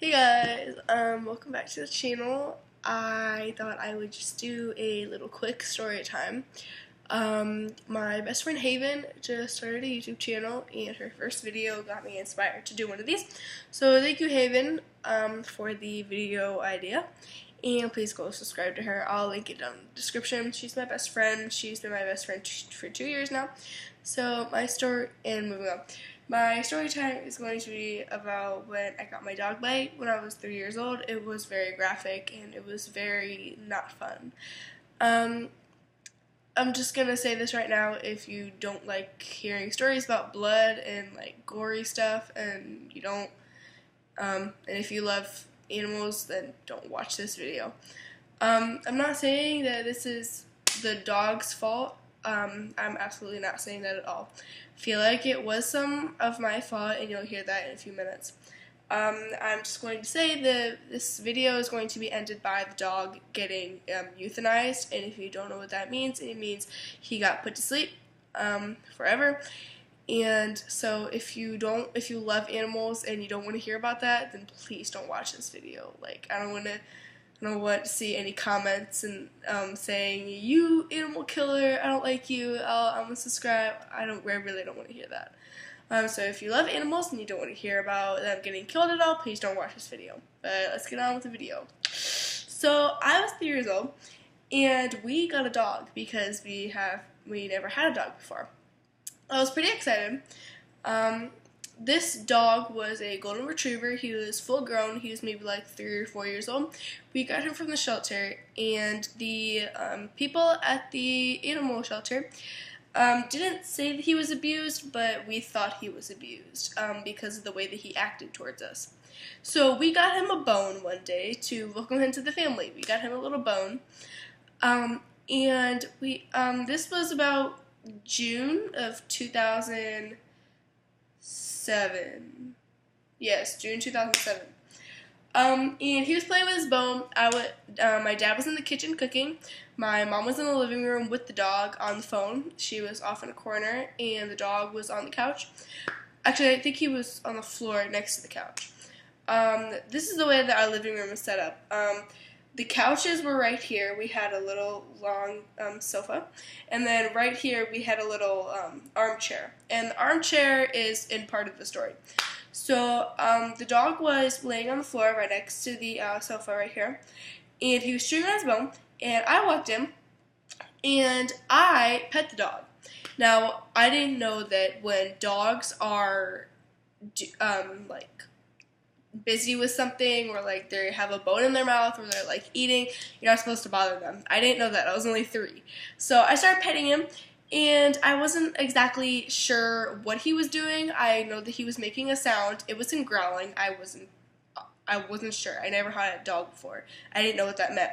Hey guys, welcome back to the channel. I thought I would just do a little quick story time. My best friend Haven just started a YouTube channel and her first video got me inspired to do one of these. So thank you Haven for the video idea. And please go subscribe to her. I'll link it down in the description. She's my best friend. She's been my best friend for 2 years now. So my story, and moving on. My story time is going to be about when I got my dog bite when I was 3 years old. It was very graphic and it was very not fun. I'm just gonna say this right now. If you don't like hearing stories about blood and like gory stuff, and you don't, and if you love animals, then don't watch this video. I'm not saying that this is the dog's fault. I'm absolutely not saying that at all. I feel like it was some of my fault, and you'll hear that in a few minutes. I'm just going to say that this video is going to be ended by the dog getting euthanized, and if you don't know what that means, it means he got put to sleep forever. And so if you love animals and you don't want to hear about that, then please don't watch this video. Like, I don't want to see any comments and saying, "You animal killer, I don't like you, I'm unsubscribe." I really don't want to hear that. So if you love animals and you don't want to hear about them getting killed at all, please don't watch this video. But let's get on with the video. So I was 3 years old, and we got a dog because we never had a dog before. I was pretty excited. This dog was a golden retriever. He was full grown. He was maybe like 3 or 4 years old. We got him from the shelter, and the people at the animal shelter didn't say that he was abused, but we thought he was abused because of the way that he acted towards us. So we got him a bone one day to welcome him to the family. We got him a little bone, and this was about June of 2007. Yes, June 2007. And he was playing with his bone. My dad was in the kitchen cooking. My mom was in the living room with the dog on the phone. She was off in a corner, and the dog was on the couch. Actually, I think he was on the floor next to the couch. This is the way that our living room is set up. The couches were right here. We had a little long sofa. And then right here we had a little armchair. And the armchair is in part of the story. So the dog was laying on the floor right next to the sofa right here. And he was chewing on his bone. And I walked in. And I pet the dog. Now, I didn't know that when dogs are like busy with something, or like they have a bone in their mouth, or they're like eating, you're not supposed to bother them. I didn't know that. I was only 3. So I started petting him, and I wasn't exactly sure what he was doing. I know that he was making a sound. It wasn't growling. I wasn't sure. I never had a dog before. I didn't know what that meant.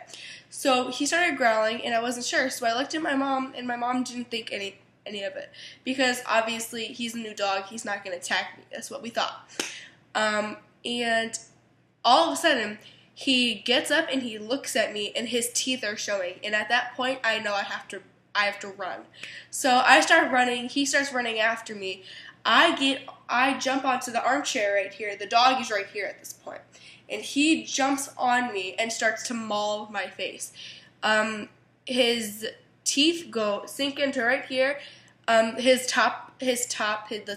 So he started growling, and I wasn't sure. So I looked at my mom, and my mom didn't think any of it, because obviously he's a new dog. He's not going to attack me. That's what we thought. And all of a sudden, he gets up and he looks at me, and his teeth are showing. And at that point, I know I have to run. So I start running. He starts running after me. I jump onto the armchair right here. The dog is right here at this point, and he jumps on me and starts to maul my face. His teeth sink into right here. The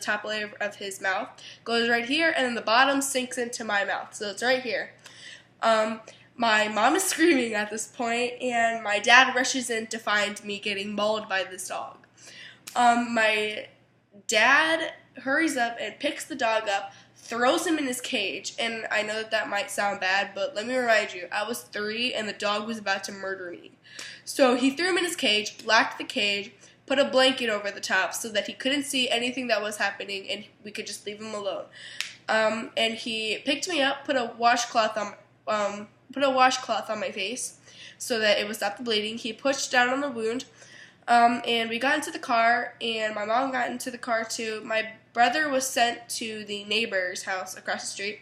top layer of his mouth goes right here, and then the bottom sinks into my mouth, so it's right here. My mom is screaming at this point, and my dad rushes in to find me getting mauled by this dog. My dad hurries up and picks the dog up, throws him in his cage, and I know that might sound bad, but let me remind you, I was 3, and the dog was about to murder me. So he threw him in his cage, locked the cage, put a blanket over the top so that he couldn't see anything that was happening, and we could just leave him alone. And he picked me up, put a washcloth on my face so that it would stop the bleeding. He pushed down on the wound, and we got into the car, and my mom got into the car too. My brother was sent to the neighbor's house across the street.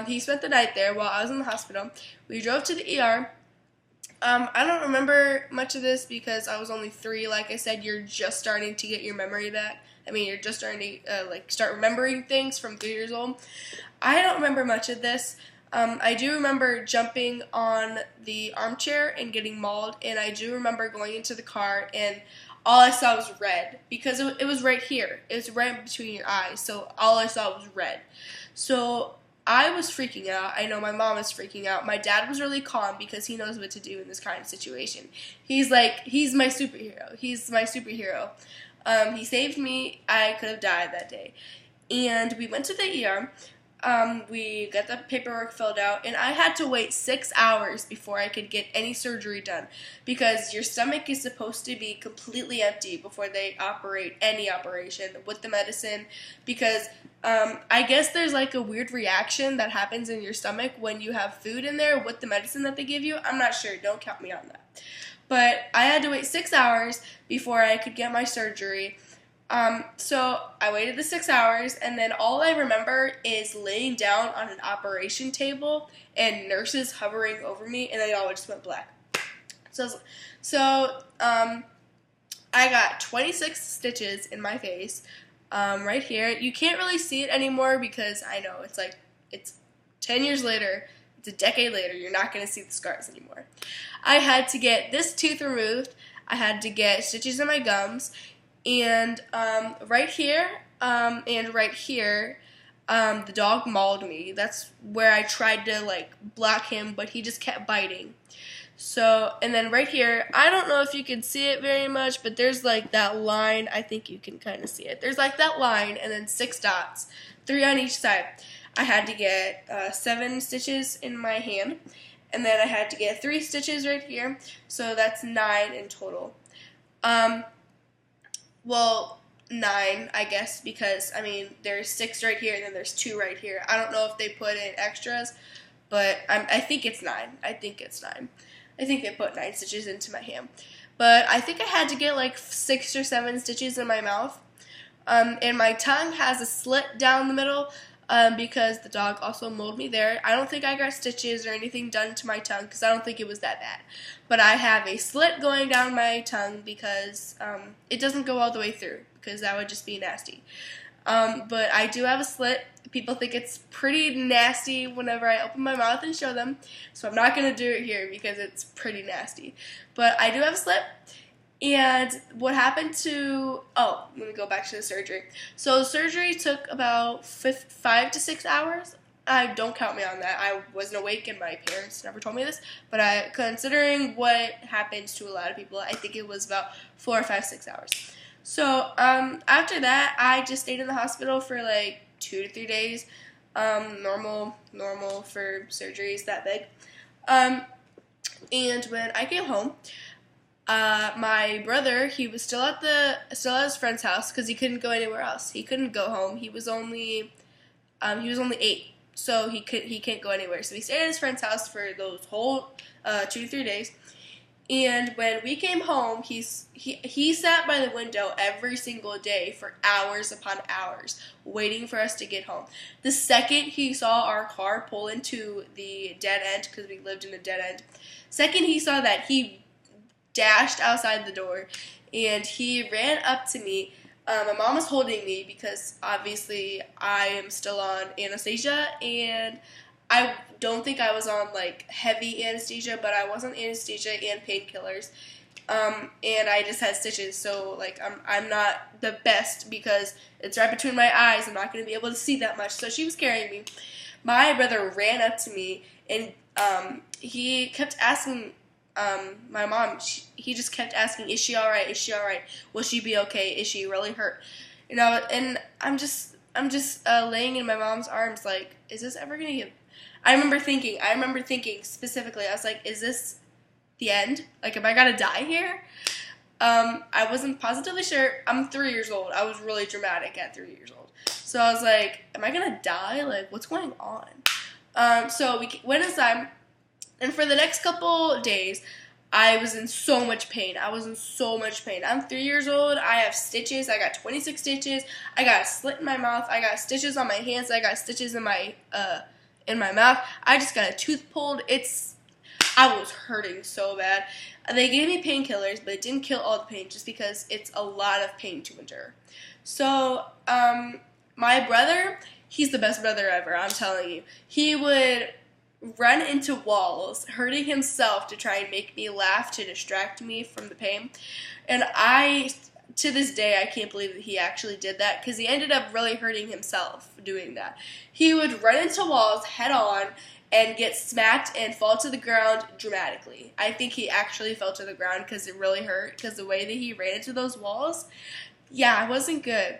He spent the night there while I was in the hospital. We drove to the ER. I don't remember much of this because I was only 3. Like I said, you're just starting to get your memory back. I mean, you're just starting to start remembering things from 3 years old. I don't remember much of this. I do remember jumping on the armchair and getting mauled, and I do remember going into the car and all I saw was red because it was right here. It was right between your eyes, so all I saw was red. So I was freaking out. I know my mom was freaking out. My dad was really calm because he knows what to do in this kind of situation. He's my superhero. He's my superhero. He saved me. I could have died that day. And we went to the ER. We got the paperwork filled out, and I had to wait 6 hours before I could get any surgery done because your stomach is supposed to be completely empty before they operate any operation with the medicine because I guess there's like a weird reaction that happens in your stomach when you have food in there with the medicine that they give you. I'm not sure. Don't count me on that. But I had to wait 6 hours before I could get my surgery. So I waited the 6 hours, and then all I remember is laying down on an operation table and nurses hovering over me, and then it all just went black. So I got 26 stitches in my face, right here. You can't really see it anymore because I know it's 10 years later, it's a decade later, you're not going to see the scars anymore. I had to get this tooth removed. I had to get stitches in my gums. And right here and right here, the dog mauled me. That's where I tried to block him, but he just kept biting. So, and then right here, I don't know if you can see it very much, but there's that line. I think you can kind of see it. There's that line and then 6 dots, 3 on each side. I had to get 7 stitches in my hand, and then I had to get 3 stitches right here. So that's 9 in total. Well, 9, I guess, because, there's 6 right here, and then there's 2 right here. I don't know if they put in extras, but I think it's 9. I think they put 9 stitches into my hand. But I think I had to get 6 or 7 stitches in my mouth. And my tongue has a slit down the middle, because the dog also mauled me there. I don't think I got stitches or anything done to my tongue because I don't think it was that bad. But I have a slit going down my tongue because it doesn't go all the way through because that would just be nasty. But I do have a slit. People think it's pretty nasty whenever I open my mouth and show them. So I'm not going to do it here because it's pretty nasty. But I do have a slit. And what happened to, let me go back to the surgery. So surgery took about 5 to 6 hours. Don't count me on that. I wasn't awake and my parents never told me this. But considering what happens to a lot of people, I think it was about 4 or 5, 6 hours. So after that, I just stayed in the hospital for 2 to 3 days. Normal for surgeries that big. And when I came home, my brother, he was still at his friend's house because he couldn't go anywhere else. He couldn't go home. He was only 8, so he can't go anywhere. So he stayed at his friend's house for those whole 2 to 3 days. And when we came home, he sat by the window every single day for hours upon hours, waiting for us to get home. The second he saw our car pull into the dead end, because we lived in a dead end, second he saw that, he dashed outside the door, and he ran up to me. My mom was holding me because obviously I am still on anesthesia, and I don't think I was on heavy anesthesia, but I was on anesthesia and painkillers, and I just had stitches. So I'm not the best because it's right between my eyes. I'm not going to be able to see that much. So she was carrying me. My brother ran up to me, and he kept asking. My mom, he just kept asking, is she alright? Is she alright? Will she be okay? Is she really hurt? And I'm just laying in my mom's arms is this ever going to get... I remember thinking specifically, I was is this the end? Am I going to die here? I wasn't positively sure. I'm 3 years old. I was really dramatic at 3 years old. So I was am I going to die? What's going on? So we went inside. And for the next couple days, I was in so much pain. I'm 3 years old. I have stitches. I got 26 stitches. I got a slit in my mouth. I got stitches on my hands. I got stitches in my mouth. I just got a tooth pulled. I was hurting so bad. They gave me painkillers, but it didn't kill all the pain just because it's a lot of pain to endure. So, my brother, he's the best brother ever, I'm telling you. He would run into walls, hurting himself to try and make me laugh to distract me from the pain. And to this day, I can't believe that he actually did that because he ended up really hurting himself doing that. He would run into walls head on and get smacked and fall to the ground dramatically. I think he actually fell to the ground because it really hurt because the way that he ran into those walls, yeah, it wasn't good.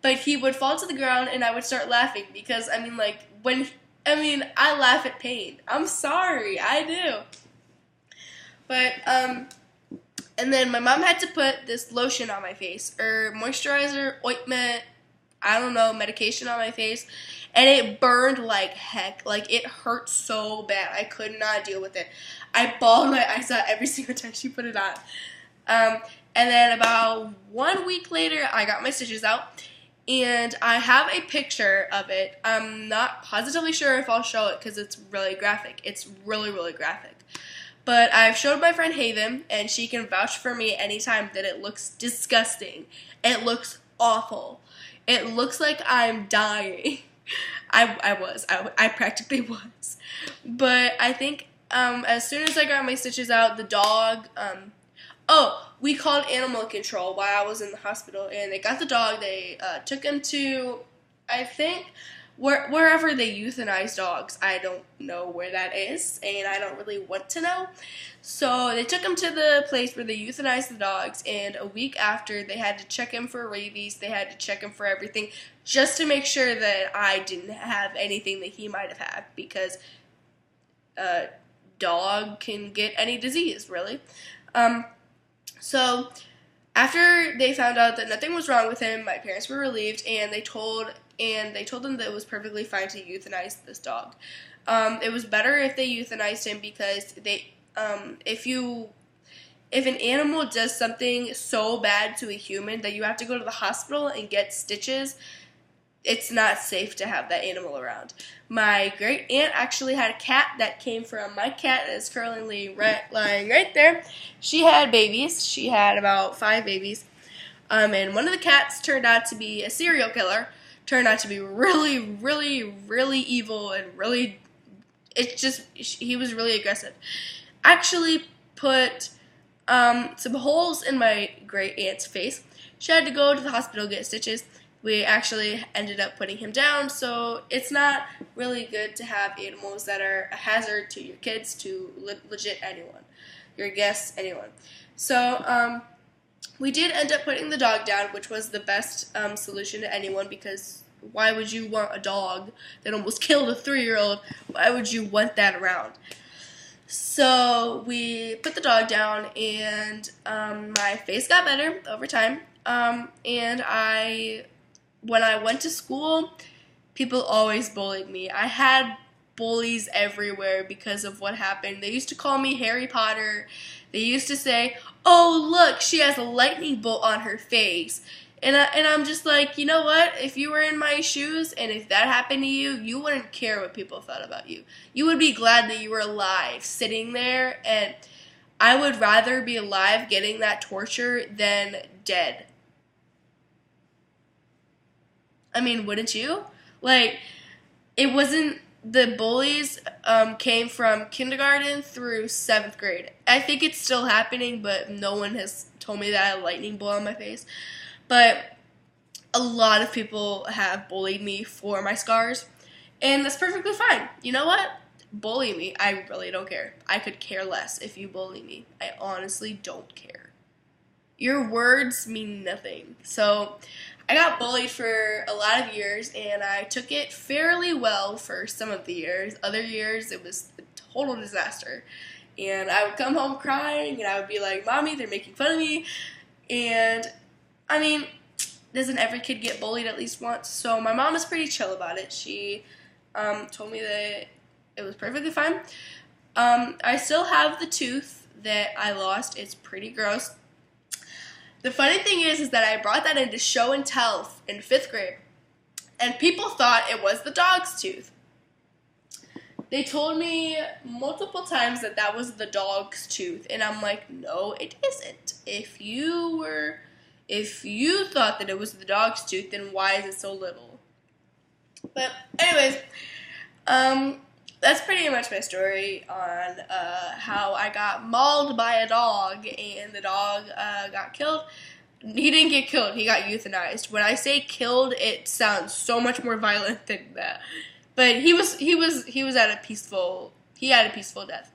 But he would fall to the ground and I would start laughing because, I laugh at pain. I'm sorry, I do. But, and then my mom had to put this lotion on my face, or moisturizer, ointment, I don't know, medication on my face, and it burned like heck. Like, it hurt so bad. I could not deal with it. I bawled my eyes out every single time she put it on. And then about 1 week later, I got my stitches out, and I have a picture of it. I'm not positively sure if I'll show it because it's really graphic. It's really, really graphic. But I've showed my friend Haven, and she can vouch for me anytime that it looks disgusting. It looks awful. It looks like I'm dying. I practically was. But I think as soon as I got my stitches out, the dog, we called animal control while I was in the hospital, and they got the dog. They took him to, I think, wherever they euthanize dogs. I don't know where that is, and I don't really want to know. So they took him to the place where they euthanized the dogs, and a week after, they had to check him for rabies. They had to check him for everything just to make sure that I didn't have anything that he might have had, because a dog can get any disease, really. So after they found out that nothing was wrong with him, my parents were relieved, and they told them that it was perfectly fine to euthanize this dog. It was better if they euthanized him because if an animal does something so bad to a human that you have to go to the hospital and get stitches, it's not safe to have that animal around. My great aunt actually had a cat that came from my cat that is currently lying right there. She had babies. She had about 5 babies. And one of the cats turned out to be a serial killer. Turned out to be really, really, really evil and really, he was really aggressive. Actually put some holes in my great aunt's face. She had to go to the hospital to get stitches. We actually ended up putting him down, so it's not really good to have animals that are a hazard to your kids, to legit anyone, your guests, anyone. So we did end up putting the dog down, which was the best solution to anyone, because why would you want a dog that almost killed a 3-year-old? Why would you want that around? So we put the dog down, and my face got better over time, and when I went to school, people always bullied me. I had bullies everywhere because of what happened. They used to call me Harry Potter. They used to say, "Oh, look, she has a lightning bolt on her face." And I'm just like, you know what? If you were in my shoes and if that happened to you, you wouldn't care what people thought about you. You would be glad that you were alive, sitting there, and I would rather be alive getting that torture than dead. I mean, wouldn't you? Like, it wasn't, the bullies came from kindergarten through 7th grade. I think it's still happening, but no one has told me that I had a lightning bolt on my face. But a lot of people have bullied me for my scars, and that's perfectly fine. You know what? Bully me. I really don't care. I could care less if you bully me. I honestly don't care. Your words mean nothing. So I got bullied for a lot of years, and I took it fairly well for some of the years. Other years, it was a total disaster. And I would come home crying, and I would be like, "Mommy, they're making fun of me." And, I mean, doesn't every kid get bullied at least once? So my mom was pretty chill about it. She told me that it was perfectly fine. I still have the tooth that I lost. It's pretty gross. The funny thing is that I brought that into show and tell in 5th grade, and people thought it was the dog's tooth. They told me multiple times that that was the dog's tooth, and I'm like, no, it isn't. If you thought that it was the dog's tooth, then why is it so little? But anyways, that's pretty much my story on how I got mauled by a dog and the dog got killed. He didn't get killed. He got euthanized. When I say killed, it sounds so much more violent than that. But he had a peaceful death.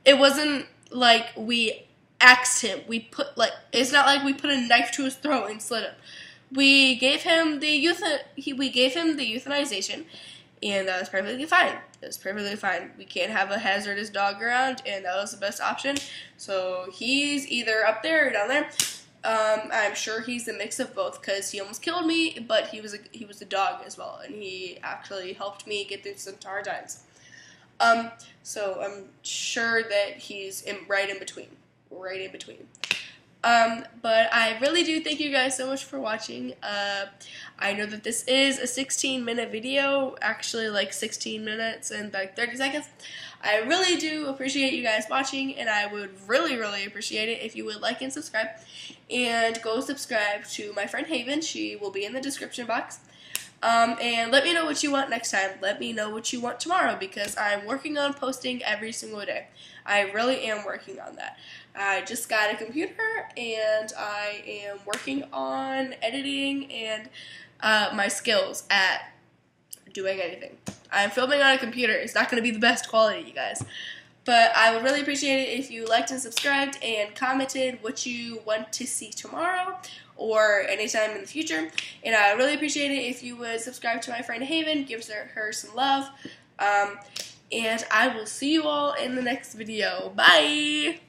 It wasn't like we axed him. It's not like we put a knife to his throat and slit him. We gave him the euthanization, and that was perfectly fine. It was perfectly fine. We can't have a hazardous dog around, and that was the best option. So he's either up there or down there. I'm sure he's a mix of both because he almost killed me, but he was a dog as well, and he actually helped me get through some hard times. So I'm sure that he's right in between. But I really do thank you guys so much for watching. I know that this is a 16-minute video, actually like 16 minutes and like 30 seconds. I really do appreciate you guys watching, and I would really, really appreciate it if you would like and subscribe. And go subscribe to my friend Haven. She will be in the description box. And let me know what you want next time. Let me know what you want tomorrow, because I'm working on posting every single day. I really am working on that. I just got a computer, and I am working on editing and my skills at doing anything. I'm filming on a computer. It's not going to be the best quality, you guys. But I would really appreciate it if you liked and subscribed and commented what you want to see tomorrow or anytime in the future. And I would really appreciate it if you would subscribe to my friend Haven, give her some love. And I will see you all in the next video. Bye!